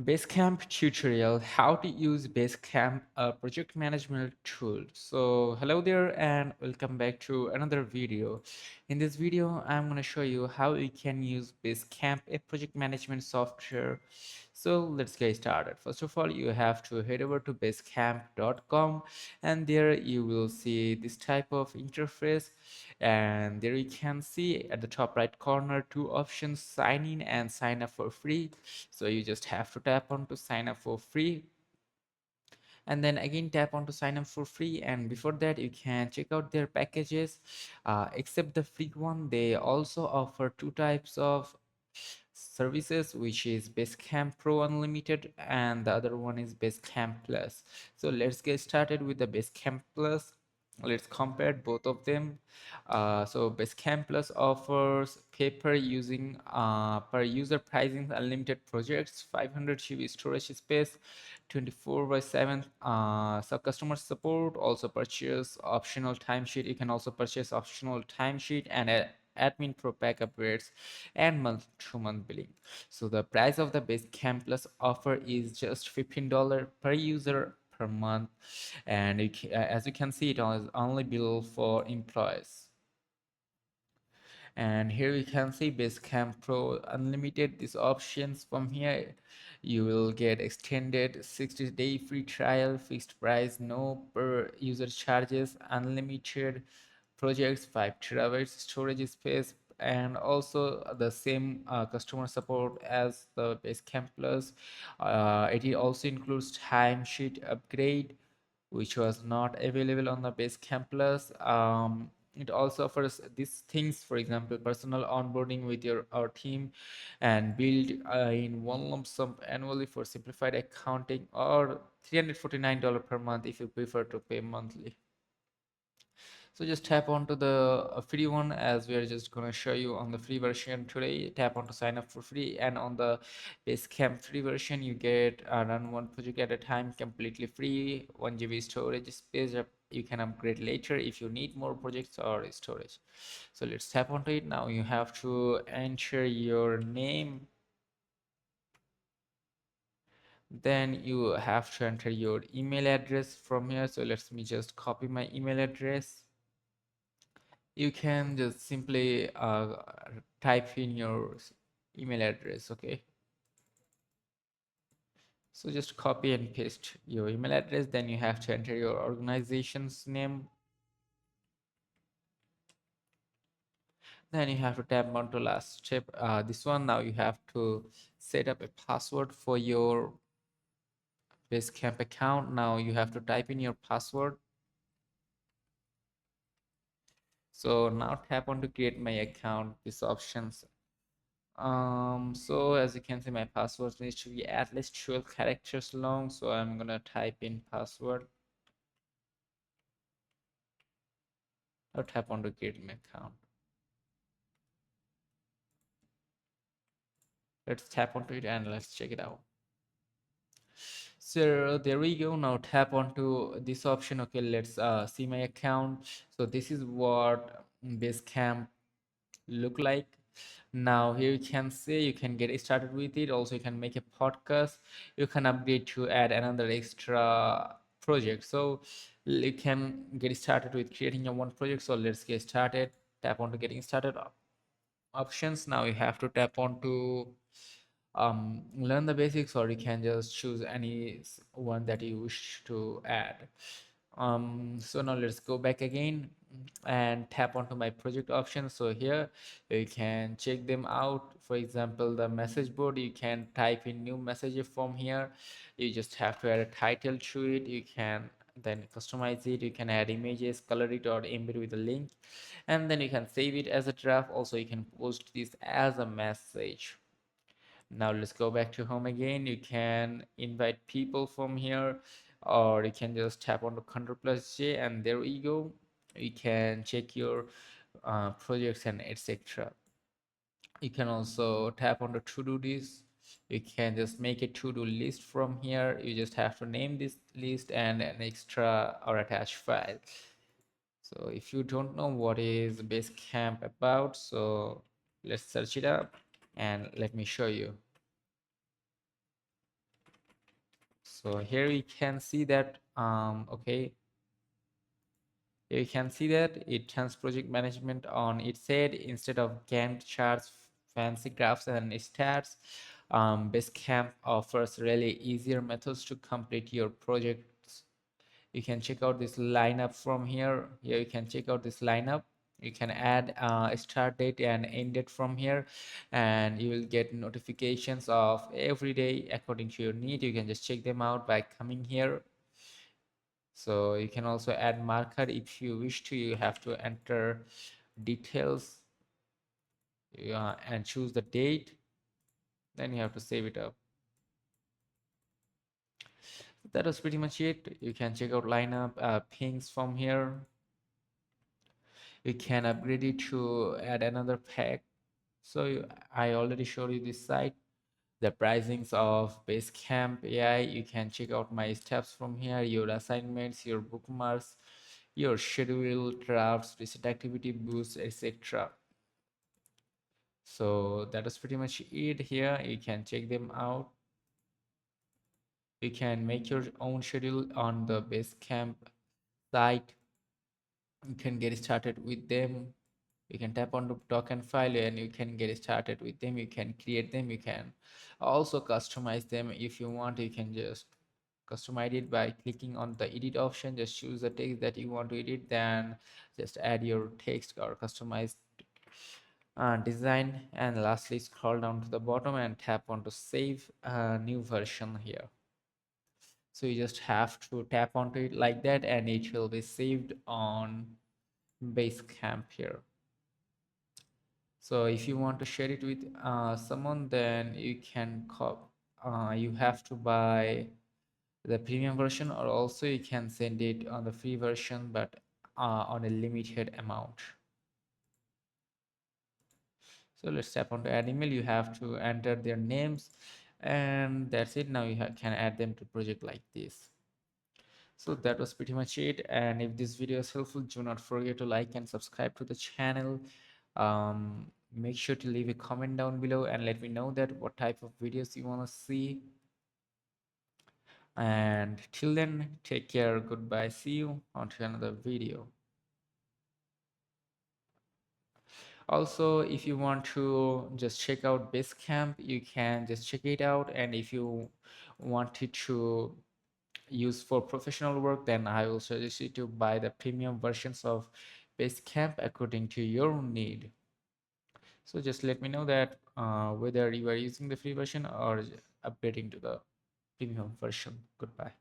Basecamp tutorial, how to use Basecamp, a project management tool. So hello there and welcome back to another video. In this video I'm going to show you how you can use Basecamp, a project management software. So let's get started. First of all, you have to head over to basecamp.com, and there you will see this type of interface, and there you can see at the top right corner two options: sign in and sign up for free. So you just have to tap on to sign up for free, and then again tap on to sign up for free. And before that, you can check out their packages. Except the free one, they also offer two types of services, which is Basecamp Pro Unlimited and the other one is Basecamp Plus. So let's get started with the Basecamp Plus. Let's compare both of them. So Basecamp Plus offers per user pricing unlimited projects, 500 GB storage space, 24 by 7 customer support. Also purchase optional timesheet. You can also purchase optional timesheet and admin pro pack upgrades and month to month billing. So the price of the Basecamp Plus offer is just $15 per user per month, and as you can see, it is only billed for employees. And here we can see Basecamp Pro Unlimited. These options from here, you will get extended 60-day free trial, fixed price, no per user charges, unlimited projects, 5 terabytes storage space, and also the same customer support as the Basecamp Plus. It also includes timesheet upgrade, which was not available on the Basecamp Plus. It also offers these things, for example, personal onboarding with our team, and build in one lump sum annually for simplified accounting, or $349 per month if you prefer to pay monthly. So just tap onto the free one, as we are just going to show you on the free version today. Tap on to sign up for free, and on the Basecamp free version you get run one project at a time completely free, 1 GB storage space. You can upgrade later if you need more projects or storage. So let's tap onto it. Now you have to enter your name, then you have to enter your email address from here. So let me just copy my email address. You can just simply type in your email address. Okay, so just copy and paste your email address, then you have to enter your organization's name, then you have to tap on to last step, this one. Now you have to set up a password for your Basecamp account. Now you have to type in your password. So now tap on to create my account, these options. So as you can see, my password needs to be at least 12 characters long, so I'm gonna type in password. I'll tap on to create my account. Let's tap onto it and let's check it out. So there we go. Now tap onto this option. Okay, let's see my account. So this is what Basecamp look like. Now here you can see, you can get started with it. Also you can make a podcast, you can upgrade to add another extra project. So you can get started with creating your one project. So let's get started. Tap on to getting started options. Now you have to tap on to learn the basics, or you can just choose any one that you wish to add. So now let's go back again and tap onto my project options. So here you can check them out. For example, the message board, you can type in new messages from here. You just have to add a title to it. You can then customize it. You can add images, color it, or embed with a link, and then you can save it as a draft. Also you can post this as a message. Now let's go back to home again. You can invite people from here, or you can just tap on the Ctrl+J, and there we go. You can check your projects and etc. You can also tap on the to-do list. You can just make a to-do list from here. You just have to name this list and an extra or attached file. So if you don't know what is Basecamp about, so let's search it up and let me show you. So here we can see that okay, you can see that it has project management on its head instead of Gantt charts, fancy graphs, and stats. Basecamp offers really easier methods to complete your projects. You can check out this lineup from here. Here you can check out this lineup. You can add a start date and end date from here, and you will get notifications of every day according to your need. You can just check them out by coming here. So you can also add marker if you wish to. You have to enter details, and choose the date, then you have to save it up. That was pretty much it. You can check out lineup pings from here. You can upgrade it to add another pack. So I already showed you this site, the pricings of Basecamp AI. You can check out my steps from here, your assignments, your bookmarks, your schedule, drafts, recent activity boosts, etc. So that is pretty much it here. You can check them out. You can make your own schedule on the Basecamp site. You can get started with them. You can tap on the token file and you can get started with them. You can create them. You can also customize them if you want. You can just customize it by clicking on the edit option. Just choose the text that you want to edit, then just add your text or customize design, and lastly scroll down to the bottom and tap on to save a new version here. So you just have to tap onto it like that and it will be saved on Basecamp here. So if you want to share it with someone, then you can you have to buy the premium version, or also you can send it on the free version, but on a limited amount. So let's tap on to add email. You have to enter their names, and that's it. Now you can add them to project like this. So that was pretty much it. And if this video is helpful, do not forget to like and subscribe to the channel. Make sure to leave a comment down below and let me know that what type of videos you want to see. And till then, take care. Goodbye. See you on to another video. Also, if you want to just check out Basecamp, you can just check it out. And if you wanted to use for professional work, then I will suggest you to buy the premium versions of Basecamp according to your need. So just let me know that whether you are using the free version or upgrading to the premium version. Goodbye.